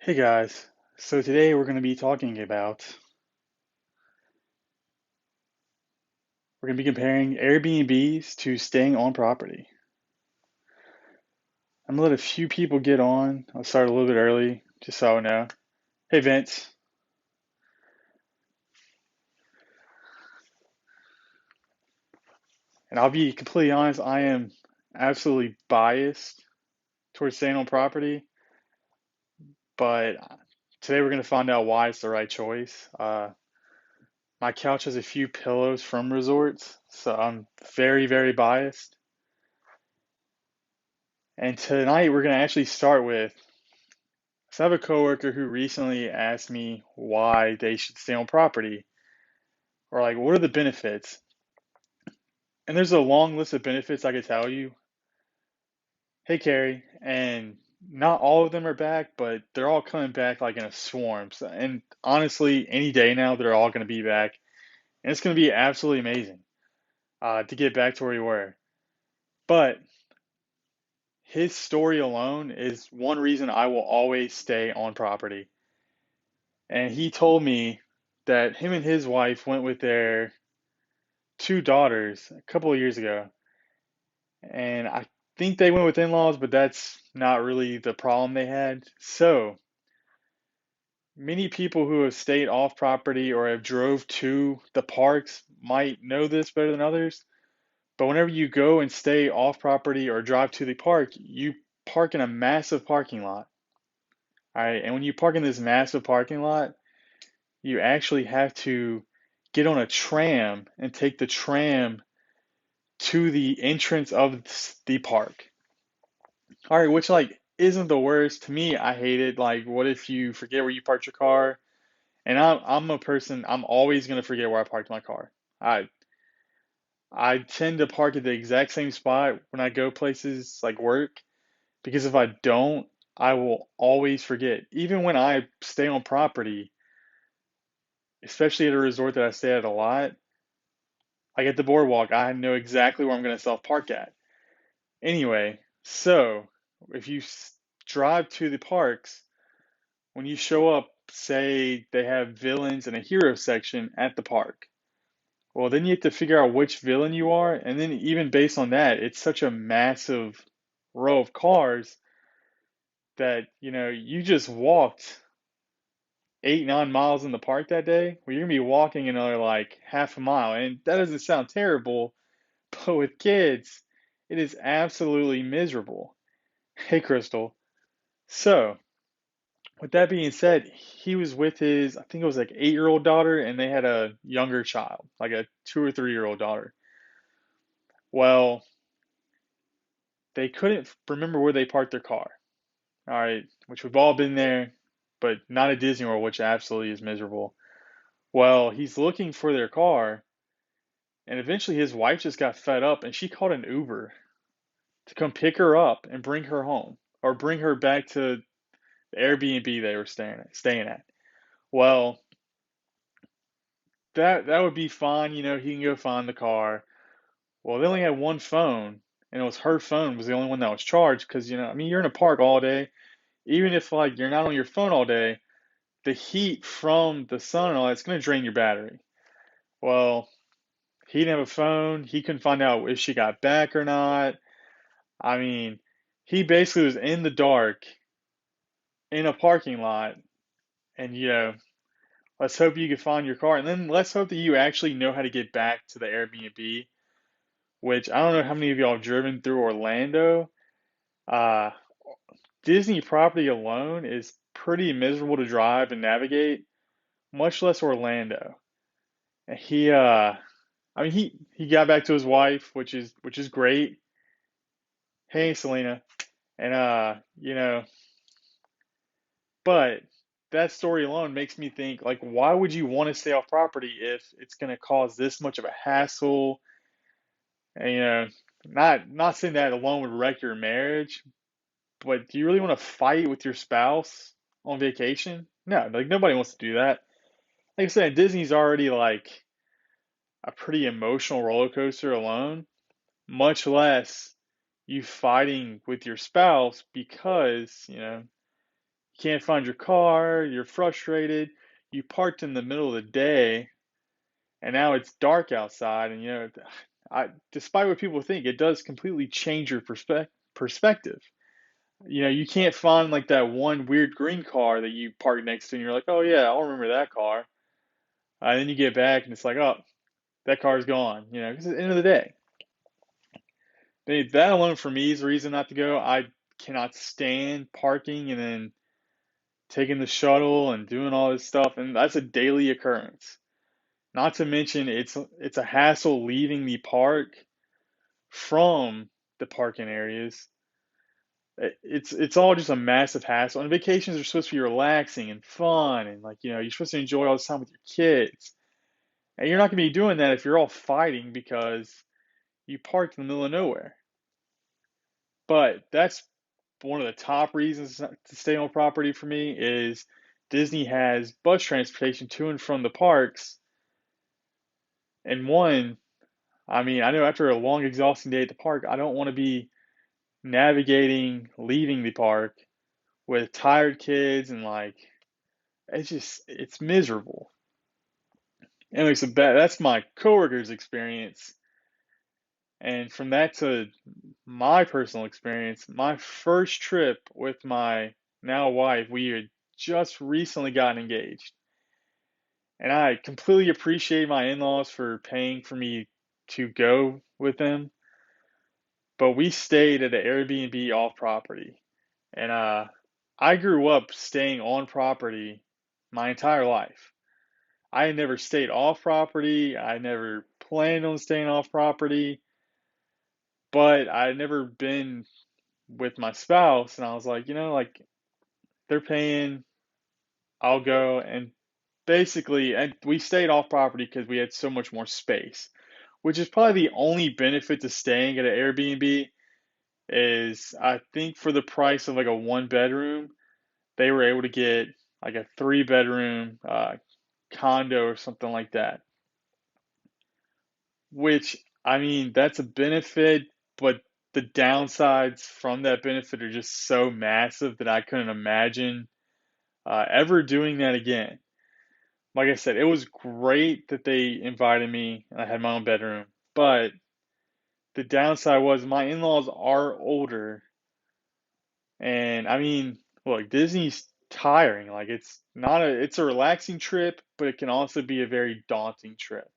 Hey guys, so today we're going to be talking about, we're going to be comparing Airbnbs to staying on property. I'm going to let a few people get on. I'll start a little bit early, just so I know. Hey Vince, and I'll be completely honest, I am absolutely biased towards staying on property, but today we're going to find out why it's the right choice. My couch has a few pillows from resorts, so I'm very, very biased. And tonight we're going to actually start with, so I have a coworker who recently asked me why they should stay on property, or like what are the benefits? And there's a long list of benefits I could tell you. Hey Carrie, and not all of them are back, but they're all coming back like in a swarm. So, and honestly, any day now they're all going to be back, and it's going to be absolutely amazing to get back to where we were. But his story alone is one reason I will always stay on property. And he told me that him and his wife went with their two daughters a couple of years ago, and I think they went with in-laws, but that's not really the problem they had. So many people who have stayed off property or have drove to the parks might know this better than others. But whenever you go and stay off property or drive to the park, you park in a massive parking lot. All right, and when you park in this massive parking lot, you actually have to get on a tram and take the tram to the entrance of the park. All right, which like isn't the worst. To me, I hate it. Like, what if you forget where you parked your car? And I'm a person, I'm always gonna forget where I parked my car. I I tend to park at the exact same spot when I go places like work because if I don't, I will always forget. Even when I stay on property, especially at a resort that I stay at a lot, like at the boardwalk, I know exactly where I'm gonna self park at. Anyway, so if you drive to the parks, when you show up, say they have villains and a hero section at the park. Well, then you have to figure out which villain you are, and then even based on that, it's such a massive row of cars that, you just walked 8, 9 miles in the park that day. Well, you're gonna be walking another like half a mile, and that doesn't sound terrible, but with kids, it is absolutely miserable. Hey, Crystal. So, with that being said, he was with his, I think it was like 8-year-old daughter, and they had a younger child, like a 2 or 3-year-old daughter. Well, they couldn't remember where they parked their car. All right, which we've all been there, but not at Disney World, which absolutely is miserable. Well, he's looking for their car, and eventually his wife just got fed up and she called an Uber to come pick her up and bring her home or bring her back to the Airbnb they were staying at. Well, that would be fine, he can go find the car. Well, they only had one phone, and it was her phone was the only one that was charged because, I mean, you're in a park all day. Even if like you're not on your phone all day, the heat from the sun and all that's going to drain your battery. Well, he didn't have a phone. He couldn't find out if she got back or not. I mean, he basically was in the dark in a parking lot, and let's hope you can find your car, and then let's hope that you actually know how to get back to the Airbnb. Which I don't know how many of y'all have driven through Orlando. Uh, Disney property alone is pretty miserable to drive and navigate, much less Orlando. And I mean he got back to his wife, which is great. Hey Selena. And but that story alone makes me think like why would you want to stay off property if it's gonna cause this much of a hassle? And not saying that alone would wreck your marriage, but do you really want to fight with your spouse on vacation? No, like nobody wants to do that. Like I said, Disney's already like a pretty emotional roller coaster alone, much less you fighting with your spouse because, You can't find your car, you're frustrated. You parked in the middle of the day and now it's dark outside and despite what people think, it does completely change your perspective. You can't find like that one weird green car that you parked next to and you're like, "Oh yeah, I'll remember that car." And then you get back and it's like, "Oh, that car's gone." Because at the end of the day, that alone for me is a reason not to go. I cannot stand parking and then taking the shuttle and doing all this stuff, and that's a daily occurrence. Not to mention it's a hassle leaving the park from the parking areas. It's all just a massive hassle. And vacations are supposed to be relaxing and fun, and you're supposed to enjoy all this time with your kids. And you're not going to be doing that if you're all fighting because you parked in the middle of nowhere. But that's one of the top reasons to stay on property for me is Disney has bus transportation to and from the parks. And one, I mean, I know after a long, exhausting day at the park, I don't want to be navigating, leaving the park with tired kids and it's miserable. Anyway, so that's my coworker's experience. And from that to my personal experience, my first trip with my now wife, we had just recently gotten engaged. And I completely appreciate my in-laws for paying for me to go with them. But we stayed at an Airbnb off property. And I grew up staying on property my entire life. I had never stayed off property. I never planned on staying off property, but I had never been with my spouse. And I was like, they're paying, I'll go. And basically, and we stayed off property because we had so much more space, which is probably the only benefit to staying at an Airbnb is I think for the price of like a one bedroom, they were able to get like a three-bedroom condo or something like that. Which, I mean, that's a benefit, but the downsides from that benefit are just so massive that I couldn't imagine ever doing that again. Like I said, it was great that they invited me and I had my own bedroom, but the downside was my in-laws are older. And I mean, look, Disney's tiring. Like it's a relaxing trip, but it can also be a very daunting trip.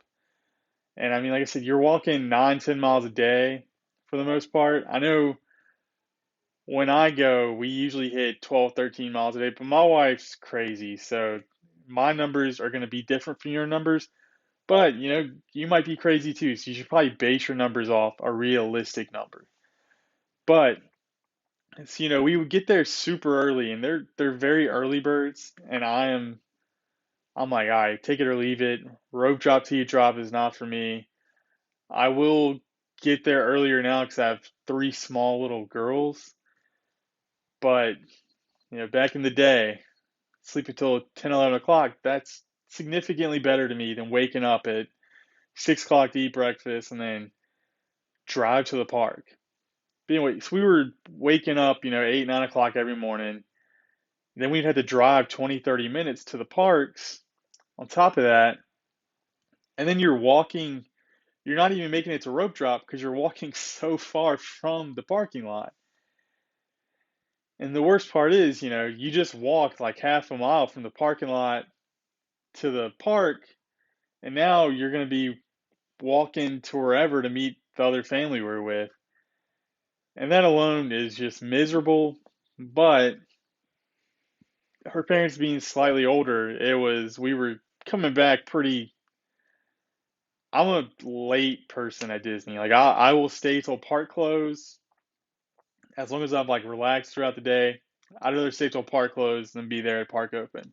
And I mean, like I said, you're walking 9, 10 miles a day for the most part. I know when I go, we usually hit 12, 13 miles a day, but my wife's crazy. So my numbers are going to be different from your numbers. But, you might be crazy too. So you should probably base your numbers off a realistic number. But it's, we would get there super early and they're very early birds. And I'm like, all right, take it or leave it. Rope drop till you drop is not for me. I will get there earlier now because I have three small little girls. But, back in the day, sleep until 10, 11 o'clock, that's significantly better to me than waking up at 6 o'clock to eat breakfast and then drive to the park. But anyway, so we were waking up, 8, 9 o'clock every morning. Then we'd had to drive 20, 30 minutes to the parks on top of that. And then you're not even making it to rope drop because you're walking so far from the parking lot. And the worst part is, you just walked like half a mile from the parking lot to the park, and now you're going to be walking to wherever to meet the other family we're with. And that alone is just miserable. But her parents being slightly older, we were coming back pretty. I'm a late person at Disney. Like, I will stay till park close as long as I'm like relaxed throughout the day. I'd rather stay till park close than be there at park open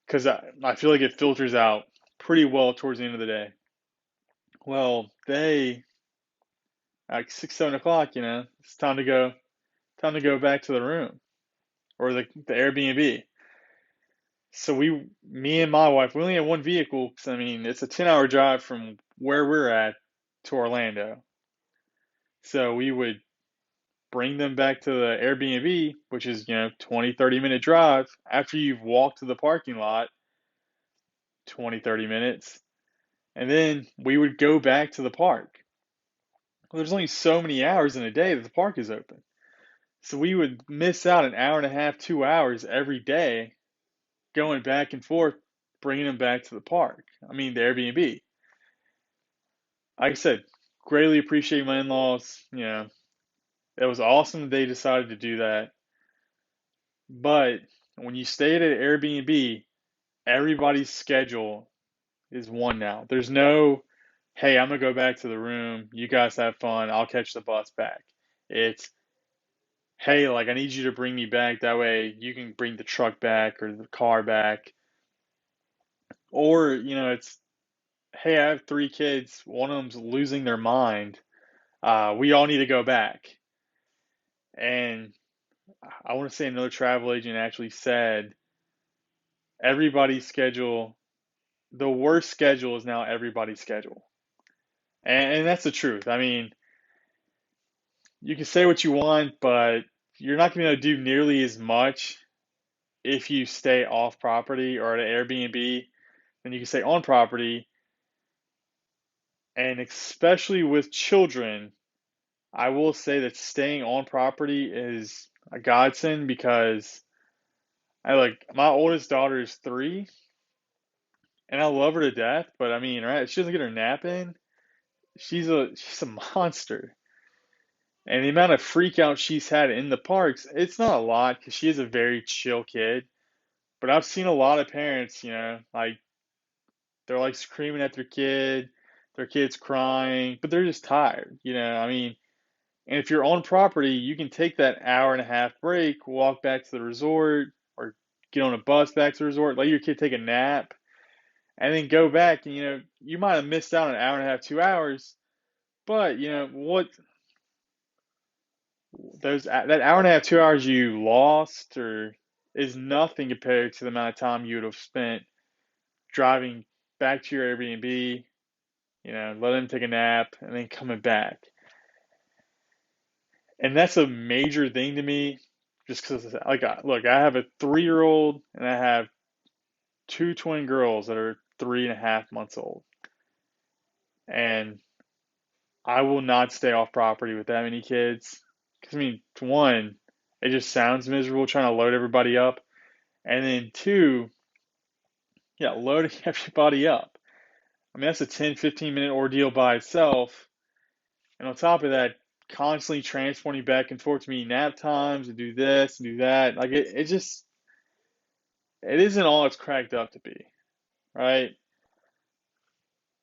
because I feel like it filters out pretty well towards the end of the day. Well, they like 6, 7 o'clock, it's time to go. Time to go back to the room or the Airbnb. So me and my wife, we only had one vehicle because I mean it's a 10-hour drive from where we're at to Orlando. So we would bring them back to the Airbnb, which is, 20, 30-minute drive after you've walked to the parking lot, 20, 30 minutes. And then we would go back to the park. Well, there's only so many hours in a day that the park is open. So we would miss out an hour and a half, 2 hours every day going back and forth, bringing them back to the park. I mean, the Airbnb. Like I said, greatly appreciate my in-laws. It was awesome that they decided to do that. But when you stay at an Airbnb, everybody's schedule is one now. There's no, hey, I'm gonna go back to the room. You guys have fun. I'll catch the bus back. It's, hey, like I need you to bring me back. That way you can bring the truck back or the car back. Or, it's, hey, I have three kids. One of them's losing their mind. We all need to go back. And I want to say another travel agent actually said everybody's schedule, the worst schedule is now everybody's schedule. And that's the truth. I mean, you can say what you want, but you're not going to do nearly as much if you stay off property or at an Airbnb than you can stay on property. And especially with children, I will say that staying on property is a godsend because I like my oldest daughter is 3 and I love her to death, but I mean, right, if she doesn't get her nap in, she's a monster. And the amount of freak out she's had in the parks, it's not a lot because she is a very chill kid. But I've seen a lot of parents, like they're like screaming at their kid's crying, but they're just tired, I mean, and if you're on property, you can take that hour and a half break, walk back to the resort, or get on a bus back to the resort, let your kid take a nap, and then go back. And you might have missed out an hour and a half, 2 hours, but what that hour and a half, 2 hours you lost or is nothing compared to the amount of time you would have spent driving back to your Airbnb, letting them take a nap, and then coming back. And that's a major thing to me, just because, like, look, I have a 3-year old and I have two twin girls that are 3.5 months old, and I will not stay off property with that many kids. Because, I mean, one, it just sounds miserable trying to load everybody up. And then two, yeah, loading everybody up. I mean, that's a 10, 15-minute ordeal by itself. And on top of that, constantly transporting back and forth to me nap times and do this and do that. Like it just, it isn't all it's cracked up to be, right?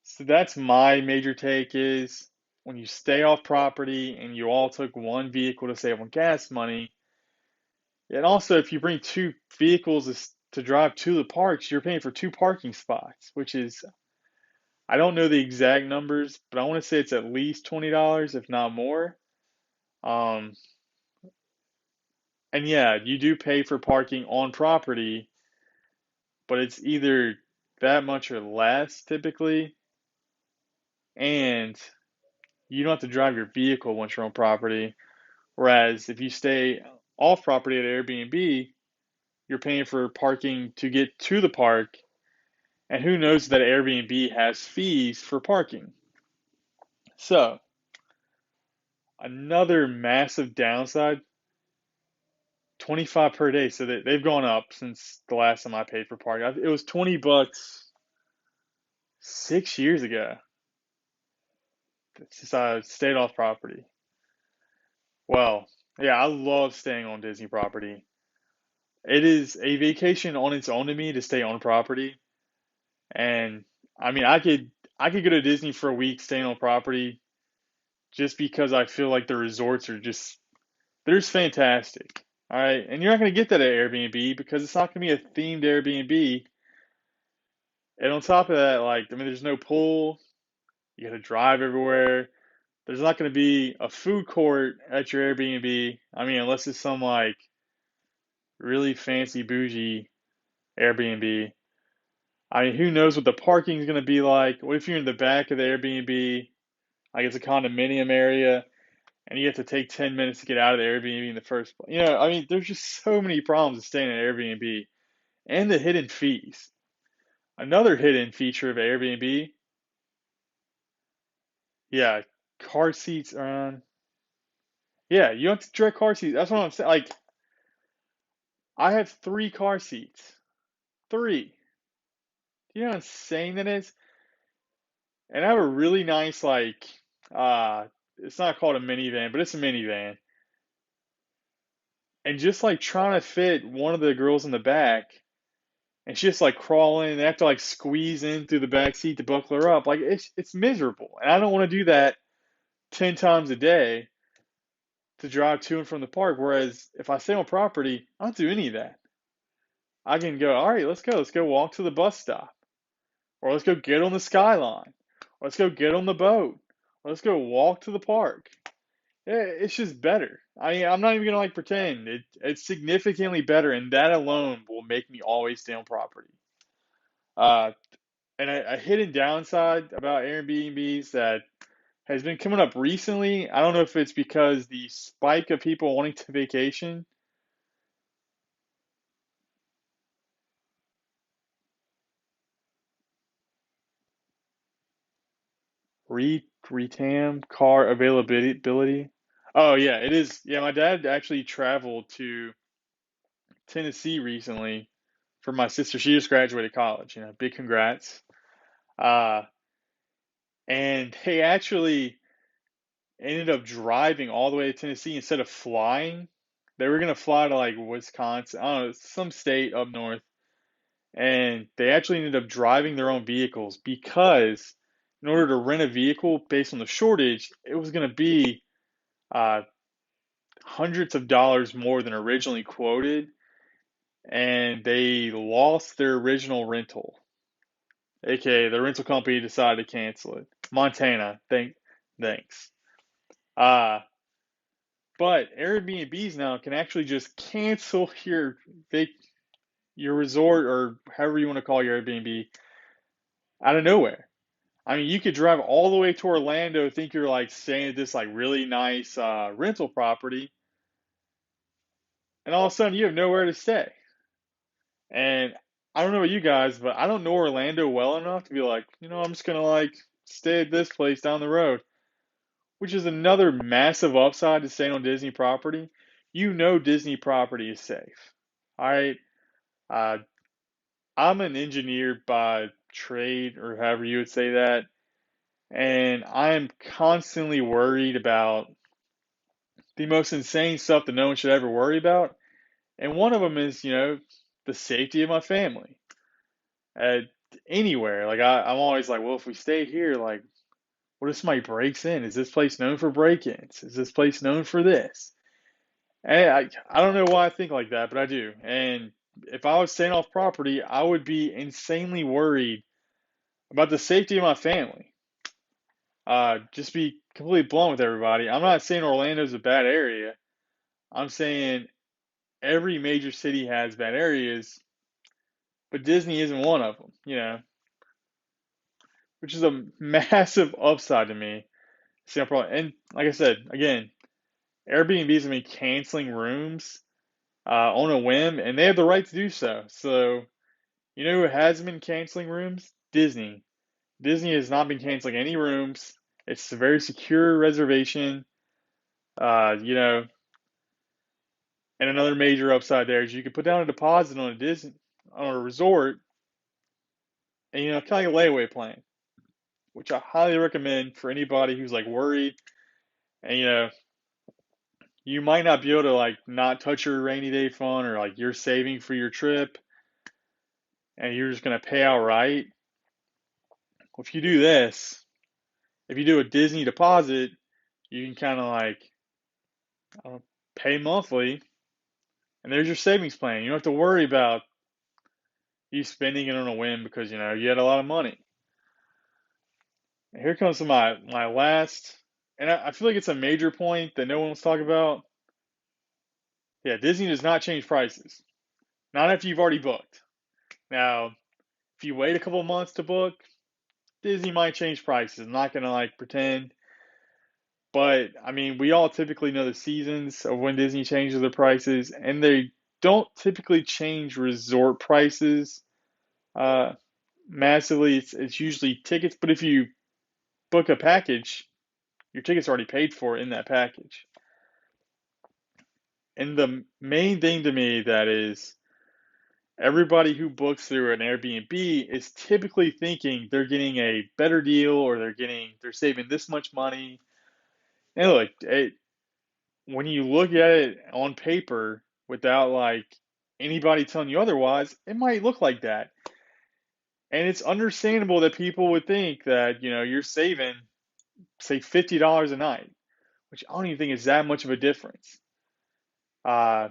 So that's my major take is when you stay off property and you all took one vehicle to save on gas money, and also if you bring two vehicles to drive to the parks, you're paying for two parking spots, which is, I don't know the exact numbers, but I want to say it's at least $20, if not more. Um, and yeah, you do pay for parking on property, but it's either that much or less typically, and you don't have to drive your vehicle once you're on property. Whereas if you stay off property at Airbnb, you're paying for parking to get to the park, and who knows that Airbnb has fees for parking. So, another massive downside, 25 per day. So they've gone up since the last time I paid for parking. It was $20 6 years ago since I stayed off property. Well, yeah, I love staying on Disney property. It is a vacation on its own to me to stay on property. And I mean, I could go to Disney for a week staying on property just because I feel like the resorts are just they're just fantastic. All right, and you're not going to get that at Airbnb because it's not going to be a themed Airbnb. And on top of that, like I mean, there's no pool. You got to drive everywhere. There's not going to be a food court at your Airbnb. I mean, unless it's some like really fancy bougie Airbnb. I mean, who knows what the parking is going to be like? What if you're in the back of the Airbnb, like it's a condominium area, and you have to take 10 minutes to get out of the Airbnb in the first place. I mean, there's just so many problems with staying at Airbnb and the hidden fees. Another hidden feature of Airbnb, yeah, car seats are on. Yeah, you have to direct car seats. That's what I'm saying. Like, I have three car seats. Three. Do you know how insane that is? And I have a really nice, like, uh, it's not called a minivan, but it's a minivan. And just like trying to fit one of the girls in the back, and she's just like crawling, and they have to like squeeze in through the back seat to buckle her up. Like, it's miserable. And I don't want to do that 10 times a day to drive to and from the park. Whereas if I stay on property, I don't do any of that. I can go, all right, let's go. Let's go walk to the bus stop. Or let's go get on the skyline. Or let's go get on the boat. Or let's go walk to the park. Yeah, it's just better. I mean, I'm not even gonna like pretend. It's significantly better, and that alone will make me always stay on property. Uh, and a hidden downside about Airbnbs that has been coming up recently, I don't know if it's because the spike of people wanting to vacation, retam car availability. Oh yeah, it is. Yeah, my dad actually traveled to Tennessee recently for my sister. She just graduated college. Big congrats. Uh, and they actually ended up driving all the way to Tennessee instead of flying. They were gonna fly to like Wisconsin, I don't know, some state up north, and they actually ended up driving their own vehicles because in order to rent a vehicle based on the shortage, it was gonna be uh, hundreds of dollars more than originally quoted, and they lost their original rental. AKA the rental company decided to cancel it. Montana, thanks. Uh, but Airbnbs now can actually just cancel your resort or however you want to call your Airbnb out of nowhere. I mean, you could drive all the way to Orlando, think you're like staying at this like really nice rental property, and all of a sudden you have nowhere to stay. And I don't know about you guys, but I don't know Orlando well enough to be like, I'm just gonna like stay at this place down the road, which is another massive upside to staying on Disney property. Disney property is safe. All right. Uh, I'm an engineer by trade, or however you would say that, and I am constantly worried about the most insane stuff that no one should ever worry about. And one of them is, the safety of my family. At anywhere, like I'm always like, well, if we stay here, like, what if somebody breaks in? Is this place known for break-ins? Is this place known for this? And I don't know why I think like that, but I do. And if I was staying off property, I would be insanely worried about the safety of my family. Just be completely blunt with everybody. I'm not saying Orlando's a bad area. I'm saying every major city has bad areas, but Disney isn't one of them, which is a massive upside to me. And like I said, again, Airbnbs have been canceling rooms on a whim, and they have the right to do so. So, who has been canceling rooms? Disney. Disney has not been canceling any rooms. It's a very secure reservation. Uh, you know, and another major upside there is you can put down a deposit on a resort, and kind of like a layaway plan, which I highly recommend for anybody who's like worried, and you might not be able to like not touch your rainy day fund or like you're saving for your trip, and you're just gonna pay outright. Well, if you do this, if you do a Disney deposit, you can kind of like pay monthly, and there's your savings plan. You don't have to worry about you spending it on a whim because you had a lot of money. And here comes my last, and I feel like it's a major point that no one wants to talk about. Yeah, Disney does not change prices. Not after you've already booked. Now, if you wait a couple of months to book, Disney might change prices. I'm not gonna like pretend. But I mean, we all typically know the seasons of when Disney changes their prices, and they don't typically change resort prices uh, massively. It's usually tickets, but if you book a package, your ticket's already paid for in that package. And the main thing to me that is everybody who books through an Airbnb is typically thinking they're getting a better deal or they're saving this much money. And look, when you look at it on paper without like anybody telling you otherwise, it might look like that. And it's understandable that people would think that, you're saving, say, $50 a night, which I don't even think is that much of a difference. Uh,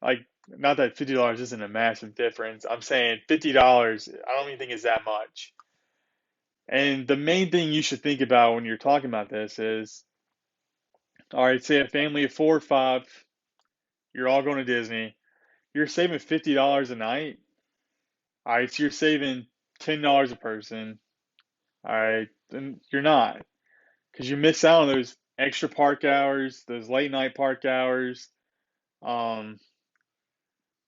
like, not that $50 isn't a massive difference. I'm saying $50, I don't even think is that much. And the main thing you should think about when you're talking about this is, all right, say a family of 4 or 5, you're all going to Disney. You're saving $50 a night. All right, so you're saving $10 a person. All right, then you're not because you miss out on those extra park hours, those late night park hours, um,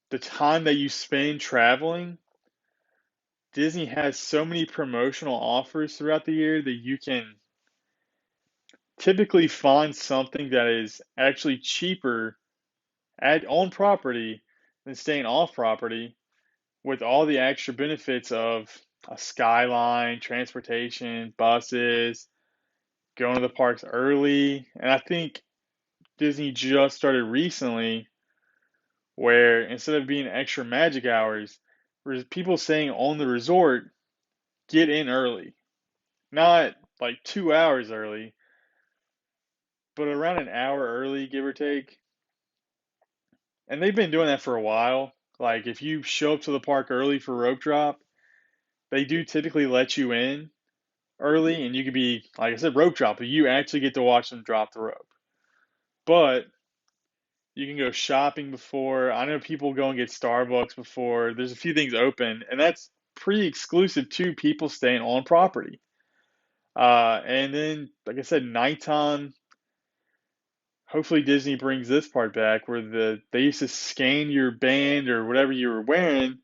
the time that you spend traveling. Disney has so many promotional offers throughout the year that you can typically find something that is actually cheaper at on property than staying off property with all the extra benefits of a skyline, transportation, buses, going to the parks early. And I think Disney just started recently where instead of being extra magic hours, people staying on the resort get in early. Not like 2 hours early, but around an hour early, give or take. And they've been doing that for a while. Like if you show up to the park early for rope drop, they do typically let you in early and you could be, like I said, rope drop, but you actually get to watch them drop the rope. But you can go shopping before. I know people go and get Starbucks before. There's a few things open, and that's pretty exclusive to people staying on property. And then, like I said, nighttime. Hopefully, Disney brings this part back where they used to scan your band or whatever you were wearing,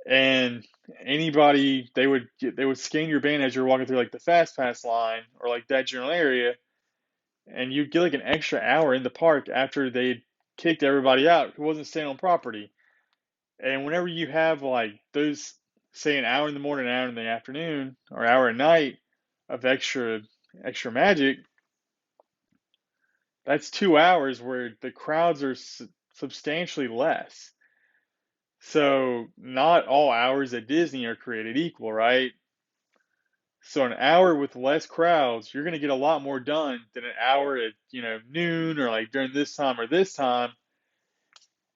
and anybody they would scan your band as you're walking through like the fast pass line or like that general area, and you'd get like an extra hour in the park after they'd kicked everybody out who wasn't staying on property. And whenever you have like those, say an hour in the morning, an hour in the afternoon, or hour at night of extra magic, that's 2 hours where the crowds are substantially less. So not all hours at Disney are created equal, right? So an hour with less crowds, you're going to get a lot more done than an hour at, noon or like during this time or this time.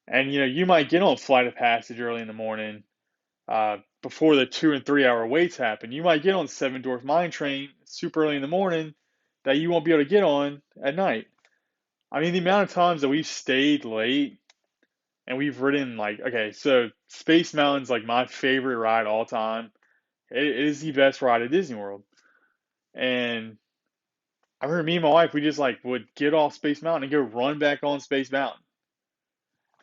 And you might get on Flight of Passage early in the morning, before the 2 and 3 hour waits happen. You might get on Seven Dwarf Mine Train super early in the morning that you won't be able to get on at night. I mean, the amount of times that we've stayed late and we've ridden like, okay, so Space Mountain's like my favorite ride all time. It is the best ride at Disney World. And I remember me and my wife, we just like would get off Space Mountain and go run back on Space Mountain.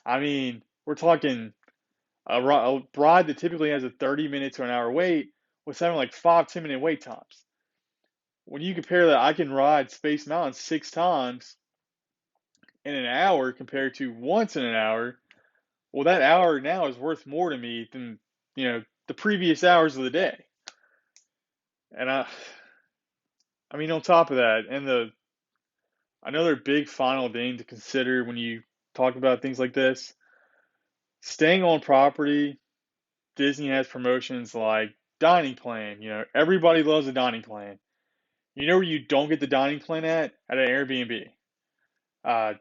I mean, we're talking a ride that typically has a 30 minute to an hour wait was having like 5, 10 minute wait times. When you compare that, I can ride Space Mountain 6 times in an hour compared to once in an hour. Well, that hour now is worth more to me than the previous hours of the day. And I mean, on top of that, and another big final thing to consider when you talk about things like this, staying on property. Disney has promotions like dining plan. Everybody loves a dining plan. You know where you don't get the dining plan at an Airbnb. Uh,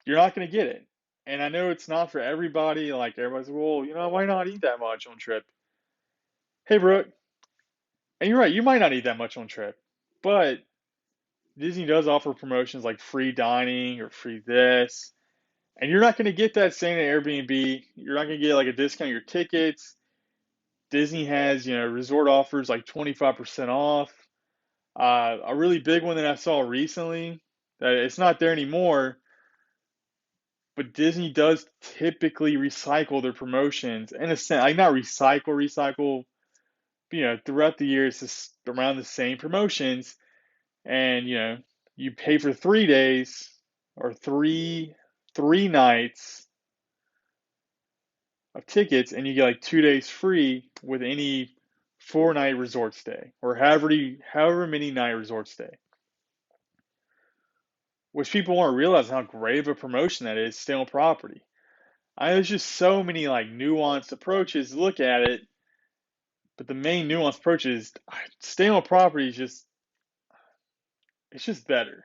you're not going to get it. And I know it's not for everybody. Like everybody's, well, why not eat that much on trip? Hey, Brooke, and you're right. You might not eat that much on trip, but Disney does offer promotions like free dining or free this, and you're not going to get that same at Airbnb. You're not going to get like a discount on your tickets. Disney has resort offers like 25% off. A really big one that I saw recently, that it's not there anymore, but Disney does typically recycle their promotions in a sense, like not recycle, but, throughout the year it's just around the same promotions, and you pay for 3 days or three nights of tickets, and you get like 2 days free with any 4 night resort stay or however many night resort stay. Which people won't realize how great of a promotion that is, stay on property. There's just so many like nuanced approaches to look at it, but the main nuanced approach is stay on property is just it's just better.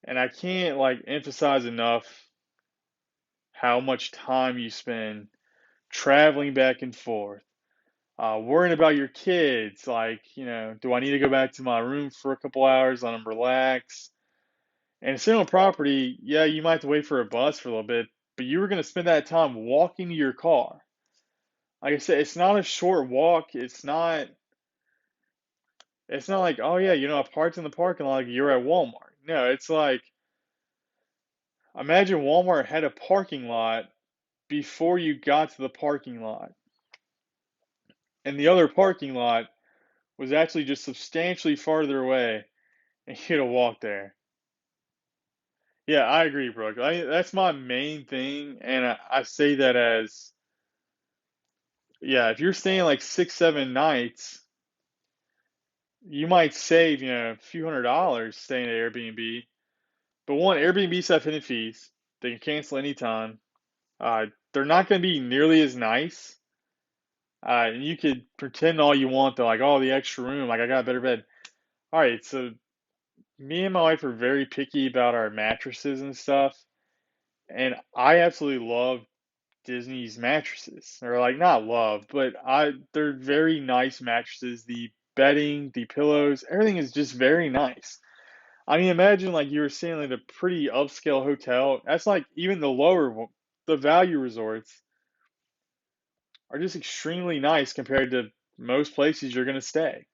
And I can't like emphasize enough how much time you spend traveling back and forth, worrying about your kids. Like, do I need to go back to my room for a couple hours, let them relax? And stay on property, yeah, you might have to wait for a bus for a little bit, but you were going to spend that time walking to your car. Like I said, it's not a short walk. It's not like, oh yeah, I parked in the parking lot like you're at Walmart. No, it's like imagine Walmart had a parking lot before you got to the parking lot. And the other parking lot was actually just substantially farther away and you had to walk there. Yeah, I agree, Brooke. That's my main thing, and I say that as, yeah, if you're staying like 6, 7 nights, you might save, a few $100s staying at Airbnb. But one, Airbnbs have hidden fees. They can cancel anytime. They're not going to be nearly as nice. And you could pretend all you want, though, like, oh, the extra room, like I got a better bed. All right, so me and my wife are very picky about our mattresses and stuff, and I absolutely love Disney's mattresses. Or like not love, but they're very nice mattresses. The bedding, the pillows, everything is just very nice. I mean, imagine like you were staying at a pretty upscale hotel. That's like even the value resorts are just extremely nice compared to most places you're going to stay.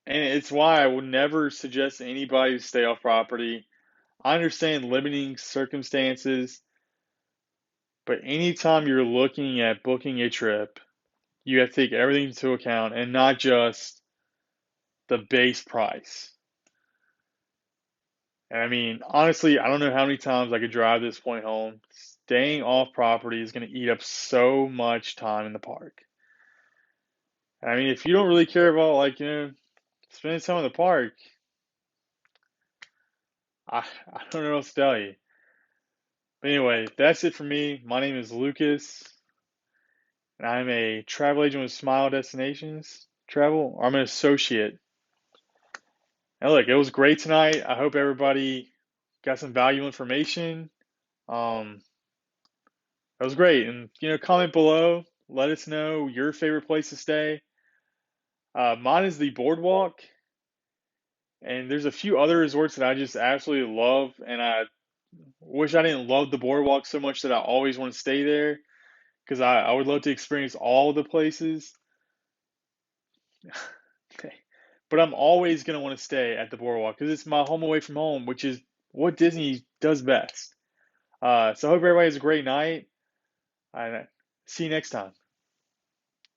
And it's why I would never suggest anybody to stay off property. I understand limiting circumstances, but anytime you're looking at booking a trip, you have to take everything into account and not just the base price. And I mean, honestly, I don't know how many times I could drive this point home. Staying off property is going to eat up so much time in the park. I mean, if you don't really care about like, spending time in the park, I don't know what to tell you. But anyway, that's it for me. My name is Lucas, and I'm a travel agent with Smile Destinations Travel. I'm an associate. And look, it was great tonight. I hope everybody got some valuable information. Um, it was great. And, comment below. Let us know your favorite place to stay. Mine is the Boardwalk. And there's a few other resorts that I just absolutely love. And I wish I didn't love the Boardwalk so much that I always want to stay there. Because I would love to experience all the places. But I'm always going to want to stay at the Boardwalk because it's my home away from home, which is what Disney does best. So I hope everybody has a great night. And see you next time.